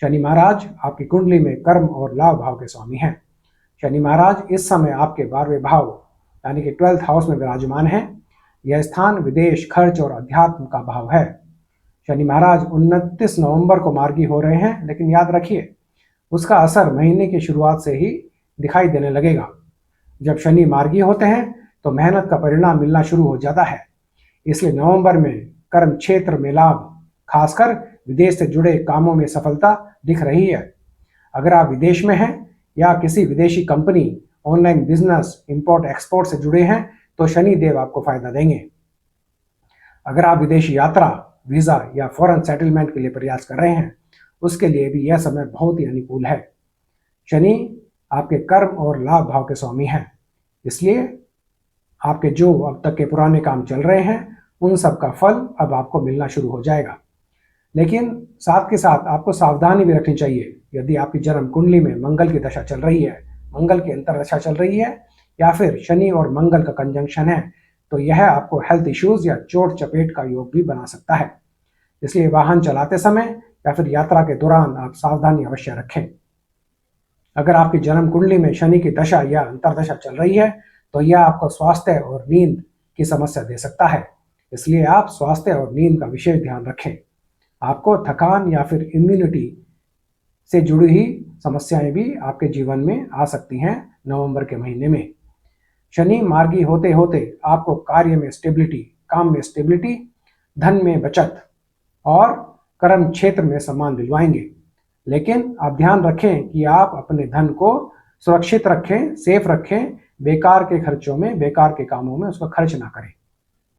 शनि महाराज आपकी कुंडली में कर्म और लाभ भाव के स्वामी हैं। शनि महाराज इस समय आपके 12वें भाव यानी कि 12th हाउस में विराजमान है। यह स्थान विदेश, खर्च और अध्यात्म का भाव है। शनि महाराज 29 नवंबर को मार्गी हो रहे हैं, लेकिन याद रखिए उसका असर महीने की शुरुआत से ही दिखाई देने लगेगा। जब शनि मार्गी होते हैं तो मेहनत का परिणाम मिलना शुरू हो जाता है। इसलिए नवंबर में कर्म क्षेत्र में लाभ, खासकर विदेश से जुड़े कामों में सफलता दिख रही है। अगर आप विदेश में हैं या किसी विदेशी company, online business, import export से जुड़े हैं तो शनि देव आपको फायदा देंगे। अगर आप विदेशी यात्रा, वीजा या फॉरेन सेटलमेंट के लिए प्रयास कर रहे हैं, उसके लिए भी यह समय बहुत ही अनुकूल है। शनि आपके कर्म और लाभ भाव के स्वामी हैं, इसलिए आपके जो अब तक के पुराने काम चल रहे हैं उन सब का फल अब आपको मिलना शुरू हो जाएगा। लेकिन साथ के साथ आपको सावधानी भी रखनी चाहिए। यदि आपकी जन्म कुंडली में मंगल की दशा चल रही है, मंगल की अंतर्दशा चल रही है या फिर शनि और मंगल का कंजंक्शन है, तो यह आपको हेल्थ इश्यूज या चोट चपेट का योग भी बना सकता है। इसलिए वाहन चलाते समय या फिर यात्रा के दौरान आप सावधानी अवश्य रखें। अगर आपकी जन्म कुंडली में शनि की दशा या अंतर्दशा चल रही है तो यह आपको स्वास्थ्य और नींद की समस्या दे सकता है। इसलिए आप स्वास्थ्य और नींद का विशेष ध्यान रखें। आपको थकान या फिर इम्यूनिटी से जुड़ी हुई समस्याएं भी आपके जीवन में आ सकती हैं नवंबर के महीने में। शनि मार्गी होते होते आपको कार्य में स्टेबिलिटी, काम में स्टेबिलिटी, धन में बचत और कर्म क्षेत्र में सम्मान दिलवाएंगे। लेकिन आप ध्यान रखें कि आप अपने धन को सुरक्षित रखें, सेफ रखें, बेकार के खर्चों में, बेकार के कामों में उसका खर्च ना करें।